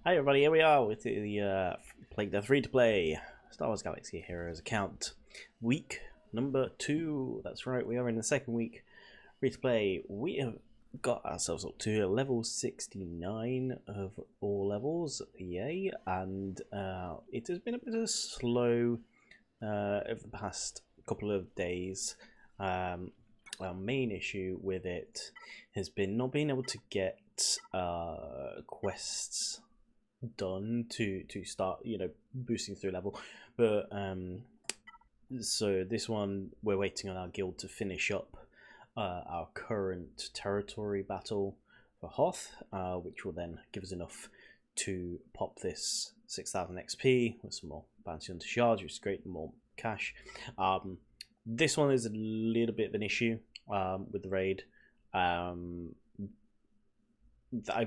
Hi everybody, here we are with the free-to-play Star Wars Galaxy Heroes account. Week number 2, that's right, we are in the second week. Free-to-play, we have got ourselves up to level 69 of all levels, yay, and it has been a bit of slow over the past couple of days. Our main issue with it has been not being able to get quests done to start boosting through level, but so this one we're waiting on our guild to finish up our current territory battle for Hoth, which will then give us enough to pop this 6,000 XP with some more bounty hunter shards, which is great, more cash. This one is a little bit of an issue with the raid. I've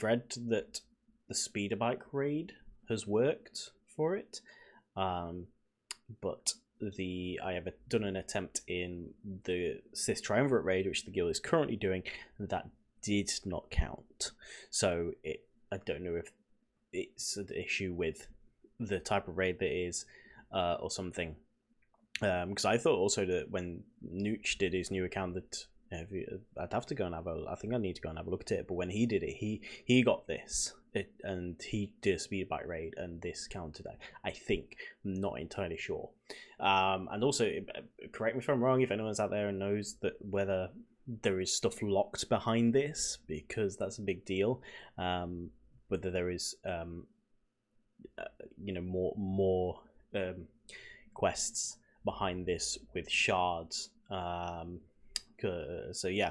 read that the speeder bike raid has worked for it, but I have done an attempt in the Sith Triumvirate raid, which the guild is currently doing, and that did not count. So I don't know if it's an issue with the type of raid that is or something, because I thought also that when Nooch did his new account that I'd have to go and I think I need to go and have a look at it, but when he did it, he got this and he did a speed bike raid and this counted. I think, I'm not entirely sure. And also, correct me if I'm wrong, if anyone's out there and knows that whether there is stuff locked behind this, because that's a big deal. Whether there is more quests behind this with shards. So yeah,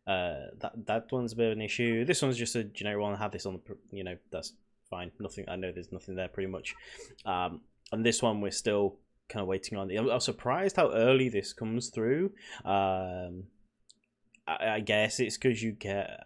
that one's a bit of an issue. This one's just a generic one. I have this on the, that's fine. Nothing. I know there's nothing there pretty much. And this one we're still kind of waiting on. I'm surprised how early this comes through. I guess it's because you get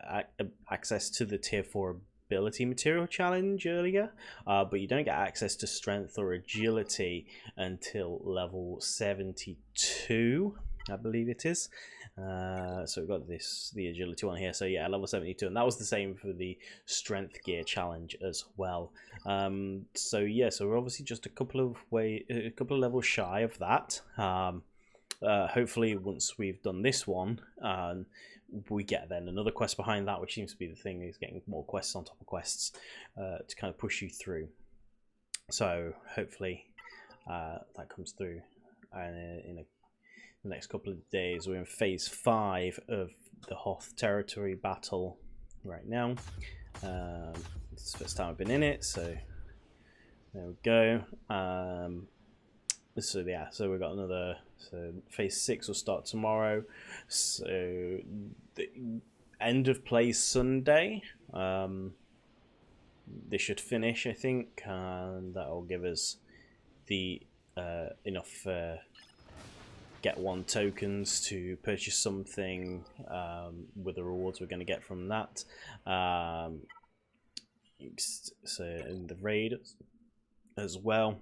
access to the tier 4 ability material challenge earlier, but you don't get access to strength or agility until level 72, I believe it is. So we've got the agility one here, so yeah, level 72, and that was the same for the strength gear challenge as well. So yeah, so we're obviously just a couple of levels shy of that. Hopefully once we've done this one, we get then another quest behind that, which seems to be the thing, is getting more quests on top of quests to kind of push you through. So hopefully that comes through in the next couple of days. We're in phase 5 of the Hoth territory battle right now. It's the first time I've been in it, so there we go. So yeah, so we've got another. So phase 6 will start tomorrow. So the end of play Sunday. This should finish, I think, and that will give us the enough get 1 tokens to purchase something with the rewards we're going to get from that. So in the raid as well,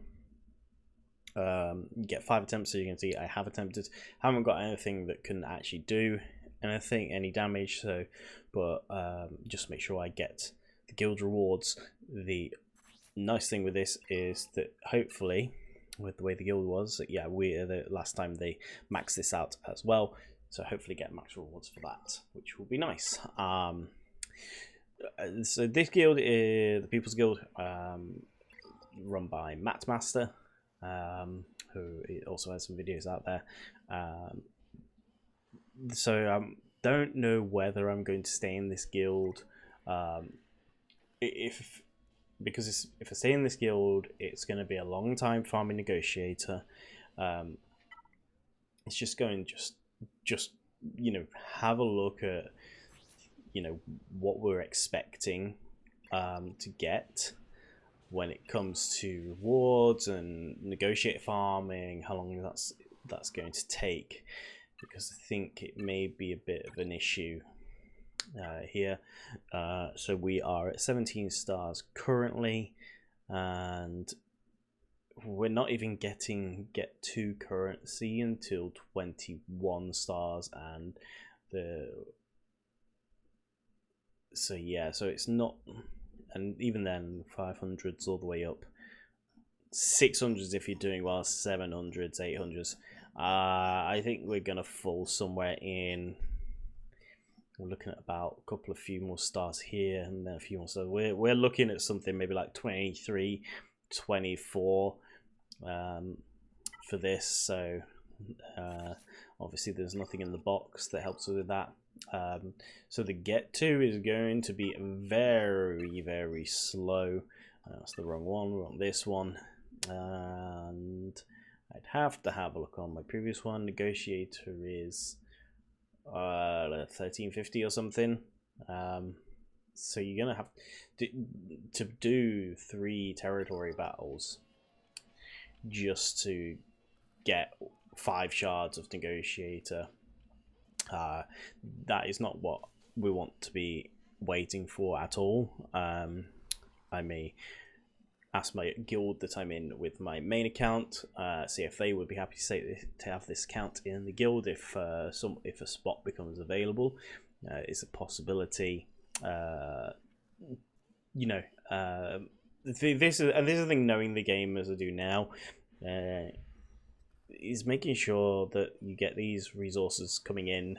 you get 5 attempts, so you can see I have attempted. Haven't got anything that can actually do any damage, so but just make sure I get the guild rewards. The nice thing with this is that hopefully, with the way the guild was, yeah, the last time they maxed this out as well, so hopefully get max rewards for that, which will be nice. So this guild is the People's Guild, run by Matt Master, who also has some videos out there. So don't know whether I'm going to stay in this guild. Because if I stay in this guild, it's going to be a long time farming negotiator. It's just going just have a look at what we're expecting to get when it comes to rewards and negotiate farming, how long that's going to take, because I think it may be a bit of an issue here. So we are at 17 stars currently, and we're not even get 2 currency until 21 stars, and so yeah, so it's not and even then 500s all the way up, 600s if you're doing well, 700s, 800s. I think we're gonna fall somewhere in. We're looking at about a few more stars here and then a few more. So we're looking at something maybe like 23, 24 for this. So obviously there's nothing in the box that helps with that. So the get to is going to be very, very slow. That's the wrong one. We're on this one, and I'd have to have a look on my previous one. Negotiator is 1350 or something. So you're gonna have to do 3 territory battles just to get 5 shards of Negotiator. That is not what we want to be waiting for at all. I may ask my guild that I'm in with my main account, see if they would be happy to have this account in the guild if a spot becomes available. It's a possibility. You know, this is the thing. Knowing the game as I do now, is making sure that you get these resources coming in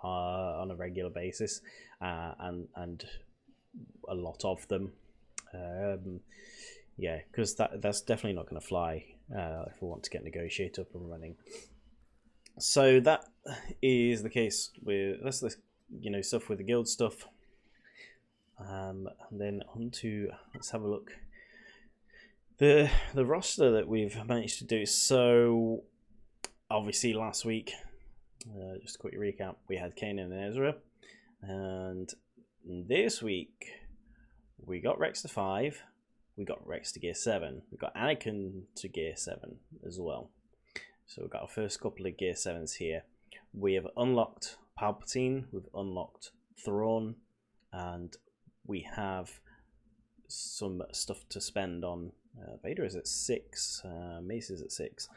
on a regular basis, and a lot of them. Yeah, because that's definitely not going to fly if we want to get Negotiator up and running. So that is the case with that's the stuff with the guild stuff. And then on to, let's have a look. The roster that we've managed to do. So obviously last week, just a quick recap, we had Kanan and Ezra, and this week we got Rex to 5. We got Rex to Gear 7. We got Anakin to Gear 7 as well. So we've got our first couple of Gear 7s here. We have unlocked Palpatine, we've unlocked Thrawn, and we have some stuff to spend on. Vader is at 6, Mace is at 6.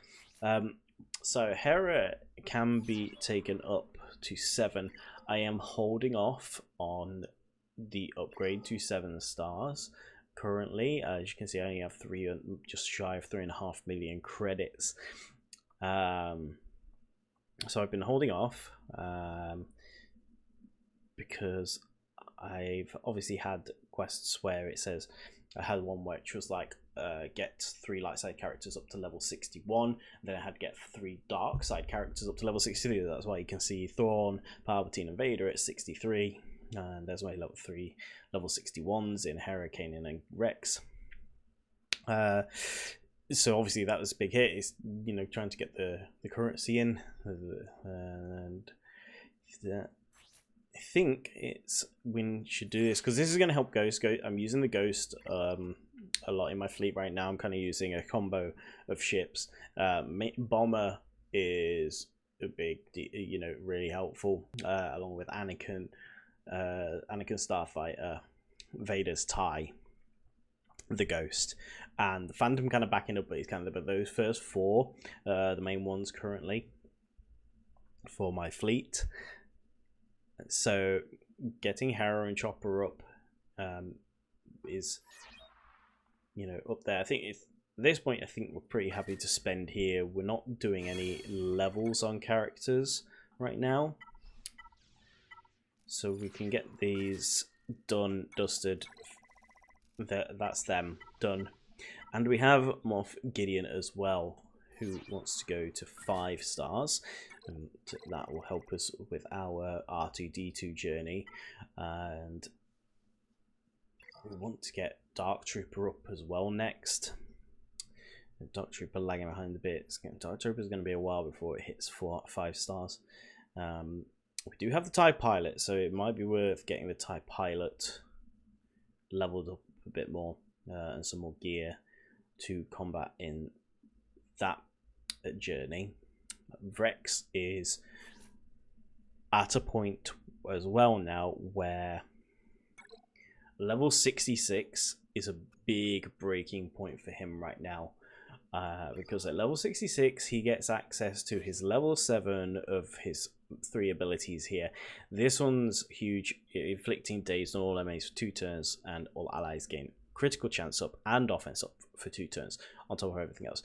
So Hera can be taken up to 7. I am holding off on the upgrade to 7 stars. Currently, as you can see, I only have just shy of 3.5 million credits. So I've been holding off because I've obviously had quests where it says, I had one which was like get 3 light side characters up to level 61, and then I had to get 3 dark side characters up to level 63. That's why you can see Thrawn, Palpatine and Vader at 63. And there's my level 3, level 61s in Hera, Kanan and Rex. So obviously that was a big hit. It's trying to get the currency in, and I think we should do this because this is going to help Ghost. I'm using the Ghost a lot in my fleet right now. I'm kind of using a combo of ships. Bomber is a big, really helpful, along with Anakin Starfighter, Vader's TIE, the Ghost, and the Phantom kind of backing up, but he's kind of but those first 4, the main ones currently for my fleet. So getting Hera and Chopper up is up there. I think at this point I think we're pretty happy to spend here. We're not doing any levels on characters right now, so we can get these done, dusted. That's them done. And we have Moff Gideon as well, who wants to go to 5 stars, and that will help us with our R2-D2 journey. And we want to get Dark Trooper up as well next. Dark Trooper lagging behind a bit. Dark Trooper is going to be a while before it hits 5 stars. We do have the TIE Pilot, so it might be worth getting the TIE Pilot leveled up a bit more, and some more gear to combat in that journey. Rex is at a point as well now where level 66 is a big breaking point for him right now. because at level 66 he gets access to his level 7 of his 3 abilities here. This one's huge, inflicting dazed on all enemies for 2 turns, and all allies gain critical chance up and offense up for 2 turns on top of everything else.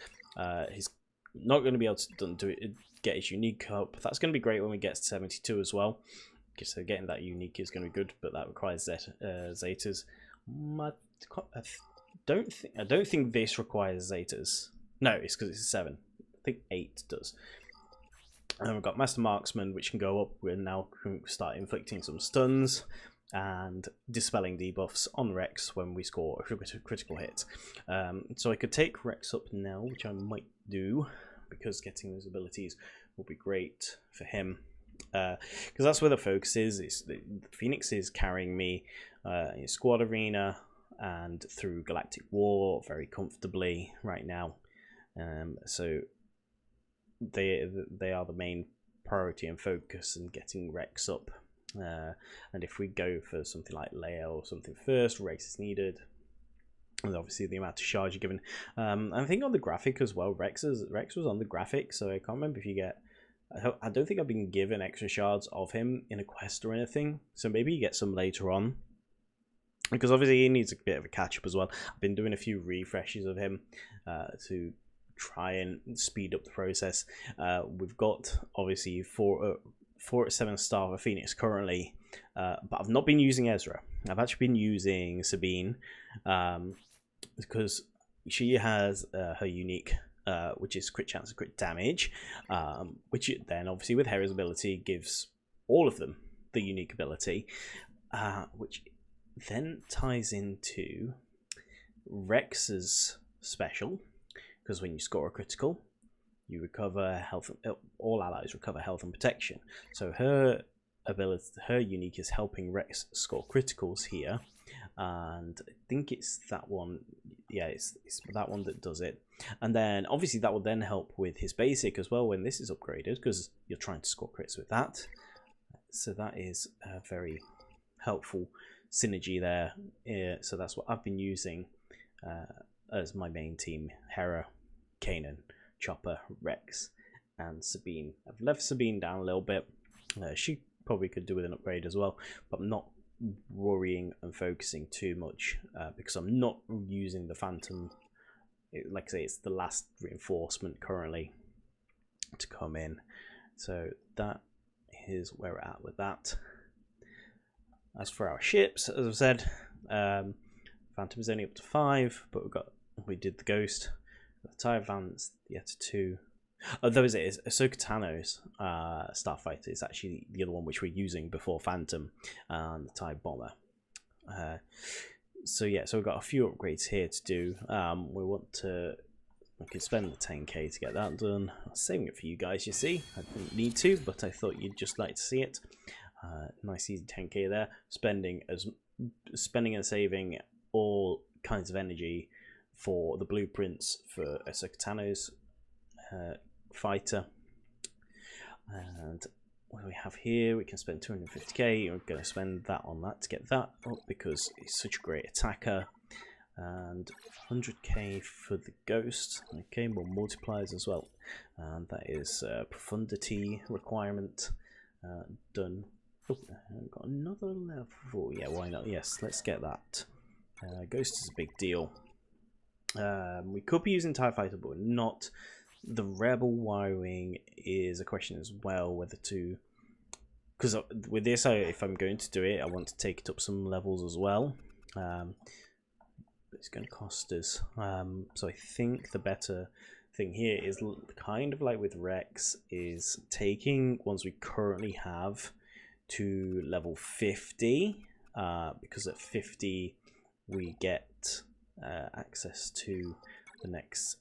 He's not going to be able to get his unique up. That's going to be great when we get to 72 as well. So getting that unique is going to be good, but that requires Zetas. I don't think this requires Zetas. No, it's because it's a 7. I think 8 does. And we've got Master Marksman, which can go up. We're now going to start inflicting some stuns and dispelling debuffs on Rex when we score a critical hit. So I could take Rex up now, which I might do, because getting those abilities will be great for him. Because that's where the focus is. The Phoenix is carrying me in Squad Arena and through Galactic War very comfortably right now. So they are the main priority and focus in getting Rex up. And if we go for something like Leia or something first, Rex is needed. And obviously the amount of shards you're given. I think on the graphic as well, Rex was on the graphic, so I can't remember if you get... I don't think I've been given extra shards of him in a quest or anything, so maybe you get some later on. Because obviously he needs a bit of a catch-up as well. I've been doing a few refreshes of him to try and speed up the process. We've got obviously 4 at 7 star for Phoenix currently, but I've not been using Ezra. I've actually been using Sabine because she has her unique, which is crit chance and crit damage, which then obviously with Hera's ability gives all of them the unique ability, which then ties into Rex's special, because when you score a critical, you recover health. All allies recover health and protection. So her ability, her unique, is helping Rex score criticals here, and I think it's that one. Yeah, it's that one that does it. And then obviously that will then help with his basic as well when this is upgraded, because you're trying to score crits with that. So that is a very helpful synergy there. So that's what I've been using as my main team: Hera, Kanan, Chopper, Rex, and Sabine. I've left Sabine down a little bit. She probably could do with an upgrade as well, but I'm not worrying and focusing too much because I'm not using the Phantom. Like I say, it's the last reinforcement currently to come in. So that is where we're at with that. As for our ships, as I've said, Phantom is only up to 5, but we did the Ghost, the TIE Advance, the Eta 2. Oh, that was it. It's Ahsoka Tano's Starfighter. It's actually the other one which we're using before Phantom, and the TIE Bomber. So yeah, so we've got a few upgrades here to do. We could spend the 10k to get that done. I'm saving it for you guys, you see. I didn't need to, but I thought you'd just like to see it. Nice easy 10k there. Spending and saving all kinds of energy for the blueprints for Ahsoka Tano's fighter. And what do we have here? We can spend 250k. We're going to spend that on that to get that up because he's such a great attacker. And 100k for the Ghost. Okay, more multipliers as well. And that is profundity requirement done. Oh, I've got another level. Yeah, why not? Yes, let's get that. Ghost is a big deal. We could be using TIE Fighter, but not. The Rebel wiring is a question as well, whether to... Because with this, if I'm going to do it, I want to take it up some levels as well. It's going to cost us. So I think the better thing here is kind of like with Rex, is taking ones we currently have to level 50, because at 50 we get access to the next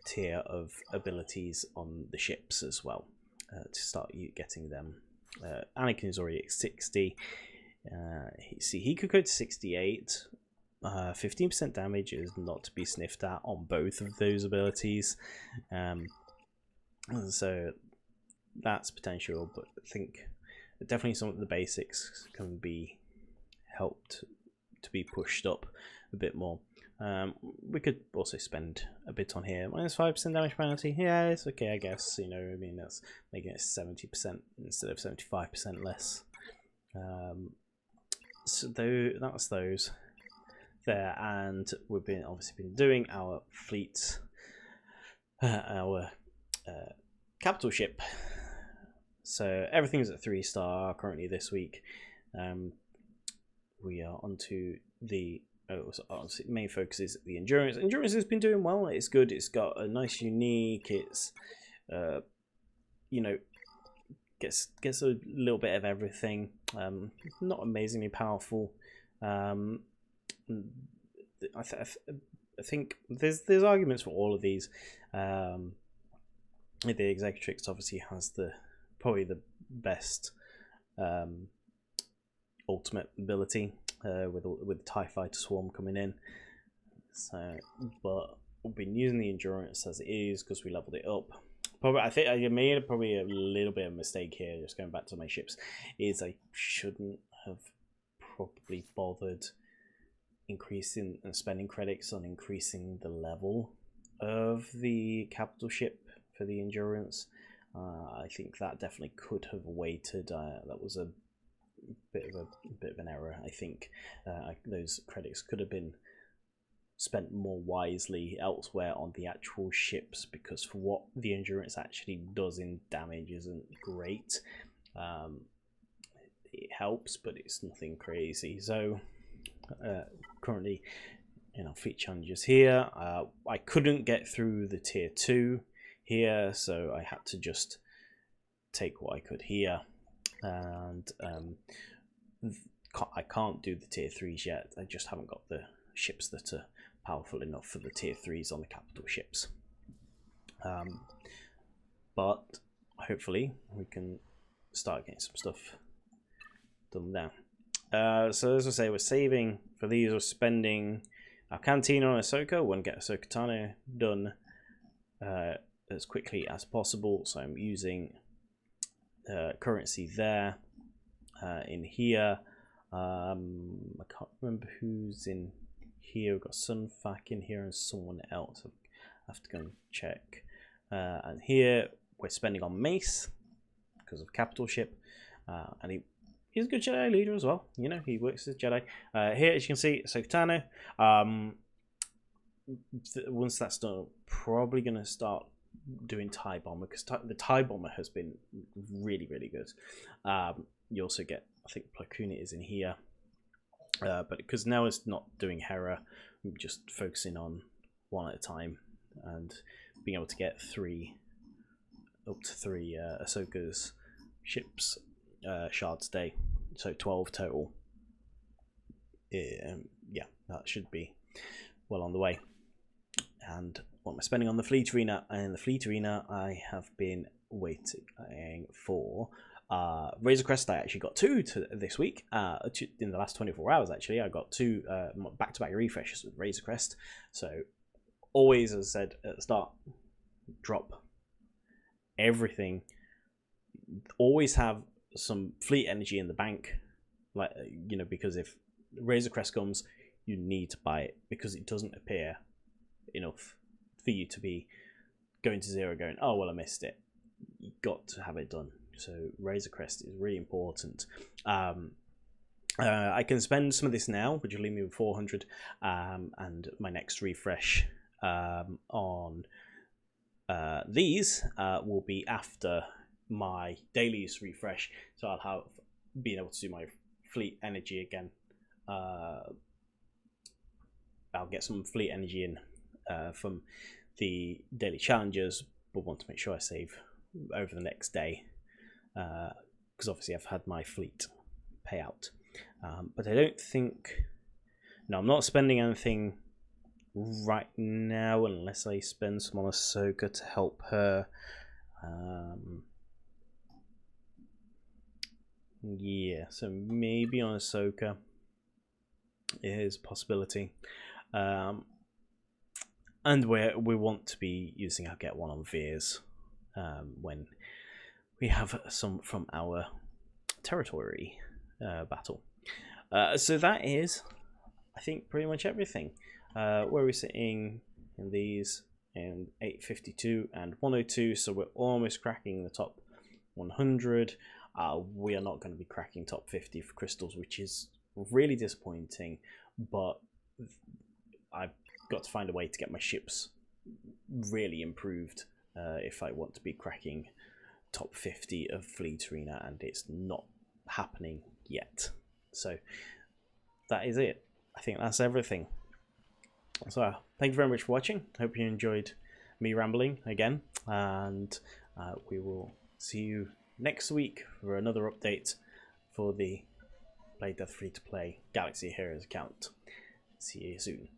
tier of abilities on the ships as well, to start getting them. Anakin is already at 60. See, he could go to 68. 15% damage is not to be sniffed at on both of those abilities, so that's potential, but I think definitely some of the basics can be helped to be pushed up a bit more. We could also spend a bit on here. -5% damage penalty. Yeah, it's okay, I guess. You know, I mean, that's making it 70% instead of 75% less. So that's those there, and we've obviously been doing our fleet, our capital ship. So everything's at 3-star currently this week. We are onto the main focus is the endurance. Endurance has been doing well. It's good. It's got a nice unique. It's you know, gets a little bit of everything. Not amazingly powerful. I think there's arguments for all of these. The Executrix obviously has probably the best ultimate ability with TIE Fighter Swarm coming in. So, but we've been using the endurance as it is because we leveled it up. Probably, I think I made probably a little bit of a mistake here. Just going back to my ships, is I shouldn't have probably bothered increasing and spending credits on increasing the level of the capital ship for the endurance. I think that definitely could have waited. That was a bit of an error. I think those credits could have been spent more wisely elsewhere on the actual ships, because for what the endurance actually does in damage isn't great. It helps, but it's nothing crazy. So currently, fleet challenges here. I couldn't get through the tier 2 here, so I had to just take what I could here, and I can't do the tier 3s yet. I just haven't got the ships that are powerful enough for the tier 3s on the capital ships. But hopefully we can start getting some stuff done now. So as I say, we're saving for these. We're spending our Cantina on Ahsoka. We'll get Ahsoka Tano done as quickly as possible. So I'm using currency there. In here, I can't remember who's in here. We've got Sunfac in here and someone else. I have to go and check. And here we're spending on Mace because of capital ship, and he's a good Jedi leader as well. He works as Jedi. Here, as you can see, Ahsoka Tano. Once that's done, probably going to start doing TIE Bomber, because the TIE Bomber has been really, really good. You also get, I think Plo Koon is in here, but because now it's not doing Hera, I'm just focusing on one at a time and being able to get up to three Ahsoka's ships shards a day, so 12 total. Yeah, that should be well on the way. And what am I spending on the fleet arena? And in the fleet arena, I have been waiting for Razor Crest. I actually got 2 this week. In the last 24 hours, actually, I got 2 back-to-back refreshes with Razor Crest. So always, as I said at the start, drop everything. Always have some fleet energy in the bank, because if Razor Crest comes, you need to buy it, because it doesn't appear enough for you to be going to 0 going, oh well, I missed it. You got to have it done. So Razor Crest is really important. I can spend some of this now, which will leave me with 400, and my next refresh on these will be after my dailies refresh, so I'll have been able to do my fleet energy again. I'll get some fleet energy in from the daily challenges, but want to make sure I save over the next day, because obviously I've had my fleet payout, but I don't think, no, I'm not spending anything right now unless I spend some on Ahsoka to help her. Yeah, so maybe on Ahsoka is a possibility. And we want to be using our Get One on Veers when we have some from our territory battle. So that is, I think, pretty much everything. Where are we sitting in these? In 852 and 102, so we're almost cracking the top 100. We are not going to be cracking top 50 for crystals, which is really disappointing, but I've got to find a way to get my ships really improved if I want to be cracking top 50 of Fleet Arena, and it's not happening yet. So that is it. I think that's everything. So thank you very much for watching. Hope you enjoyed me rambling again, and we will see you next week for another update for the Blade Death free-to-play Galaxy Heroes account. See you soon.